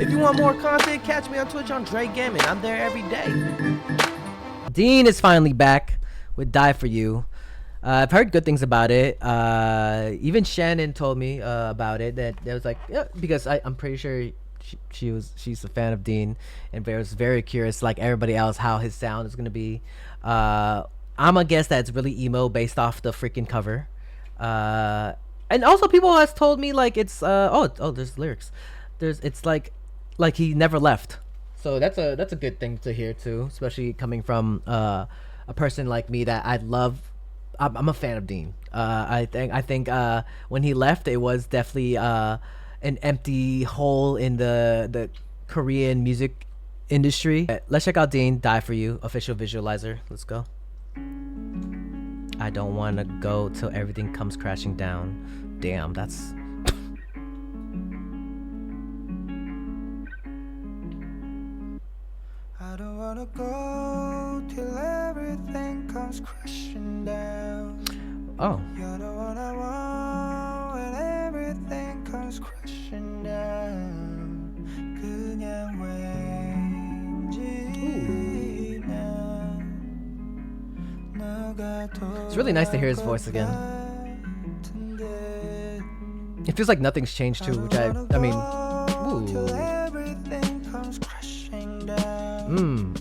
If you want more content, catch me on Twitch on Jrekml. I'm there every day. Dean is finally back with Die For You. I've heard good things about it. Even Shannon told me about it. That it was like, yeah, because I'm pretty sure she's a fan of Dean and was very curious, like everybody else, how his sound is gonna be. I'm gonna guess that it's really emo based off the freaking cover. And also people has told me like it's there's lyrics. It's like he never left. So that's a good thing to hear too, especially coming from a person like me that I'm a fan of Dean. I think when he left, it was definitely an empty hole in the Korean music industry. Let's check out Dean, Die For You, official visualizer. Let's go. I don't want to go till everything comes crashing down. Damn, that's... I don't want to go till everything comes crashing down. Oh. You're the one I want when everything comes crashing down. 그냥 왠지 It's really nice to hear his voice again. It feels like nothing's changed too, which I mean, ooh.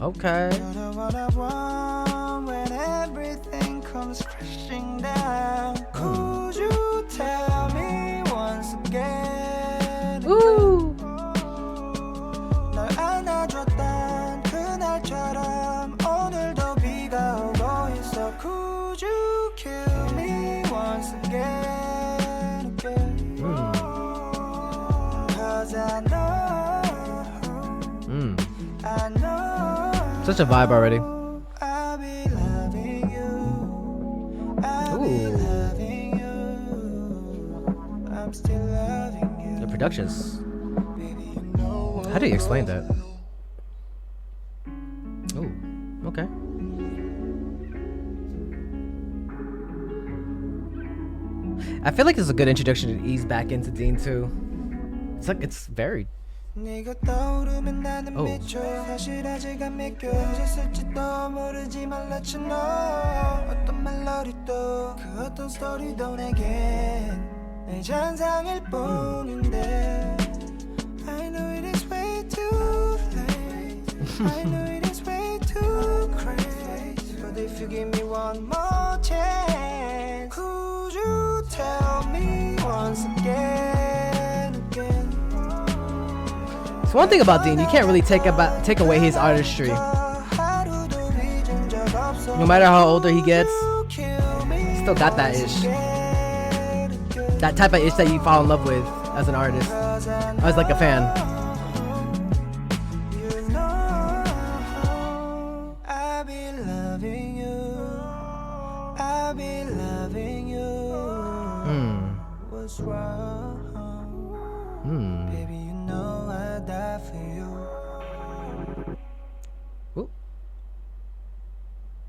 Okay. Could you tell me once again? Ooh. 널 안아줬던 그날처럼 오늘도 비가 오고 있어. Could you kill me once again? Cause I know, I know. Such a vibe already. I'll be loving you. I'll be loving you. I'm still loving you. The productions. Baby, you know. How do you explain that? Ooh, okay. I feel like this is a good introduction to ease back into Dean too. It's like it's very. 네가 떠오르면 나는 Oh. 미쳐. 사실 아직 안 믿겨. 언제 쓸지도 모르지 말랐지 너. 어떤 멜로디도 그 어떤 스토리도 내겐 내 잔상일 뿐인데. I know it is way too late. I know it is way too crazy. But if you give me one more chance, could you tell me once again, again? So one thing about Dean, you can't really take away his artistry. No matter how older he gets, he still got that ish. That type of ish that you fall in love with as an artist, as like a fan. I'll be loving you. I'll be loving you. What's wrong? Baby, you know I'd die for you. Ooh.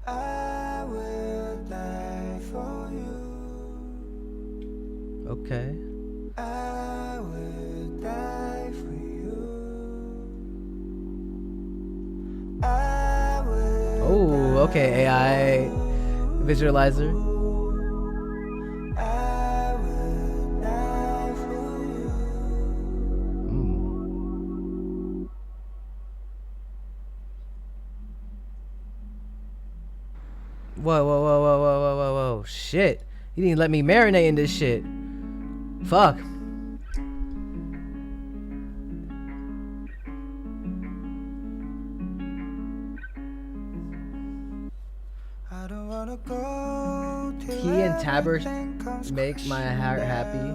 I will die for you. Okay. I will die for you. I will. Oh, okay, AI visualizer. I will die for you. Whoa. Shit. You didn't let me marinate in this shit. Fuck. I don't wanna go till He and Tabber everything comes make my heart happy.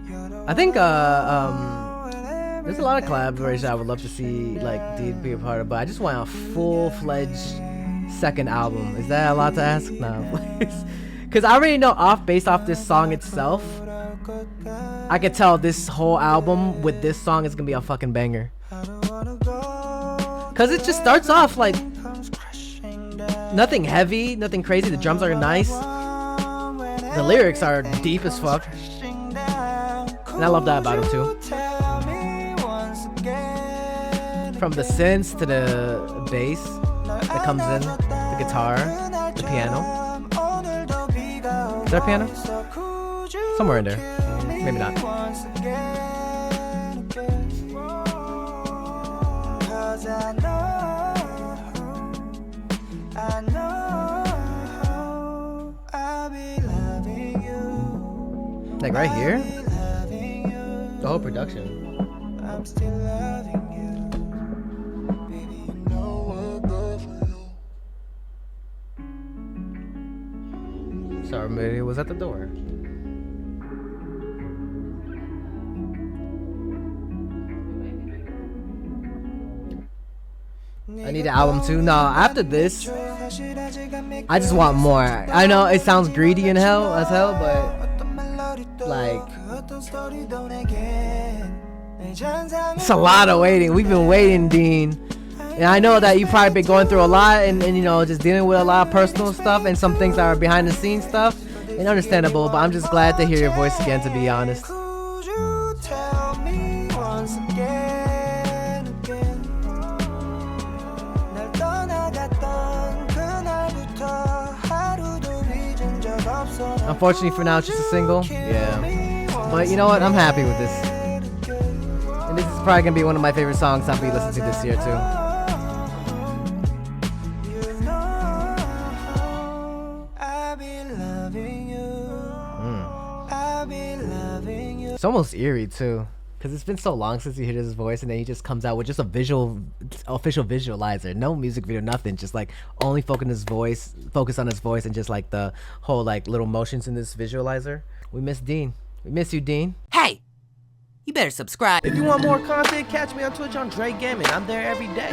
You're the I think one there's a lot of collaborations I would love to see like Dean be a part of, but I just want a full-fledged second album. Is that a lot to ask? No, please. Because I already know based off this song itself, I could tell this whole album with this song is gonna be a fucking banger. Because it just starts off like nothing heavy, nothing crazy. The drums are nice. The lyrics are deep as fuck. And I love that about him too. From the synths to the bass that comes in, the guitar, the piano. Is there a piano? Somewhere in there. Maybe not. Like right here? The whole production. I'm still loving you. Baby, you know I'm good for you. Sorry, maybe it was at the door. I need an album too. No, after this, I just want more. I know it sounds greedy as hell, but like, it's a lot of waiting. We've been waiting, Dean. And I know that you've probably been going through a lot and you know, just dealing with a lot of personal stuff and some things that are behind the scenes stuff. And understandable, but I'm just glad to hear your voice again, to be honest. Could you tell me once again, 날 떠나갔던 그날부터 하루도 잊은 적 없어. Unfortunately for now, it's just a single. Yeah. But you know what? I'm happy with this. And this is probably gonna be one of my favorite songs I'll be listening to this year too. It's almost eerie too, because it's been so long since you hear his voice, and then he just comes out with just a official visualizer, no music video, nothing, just like only focus on his voice, and just like the whole like little motions in this visualizer. We miss Dean. We miss you, Dean. Hey, you better subscribe. If you want more content, catch me on Twitch on JREAMERS. I'm there every day.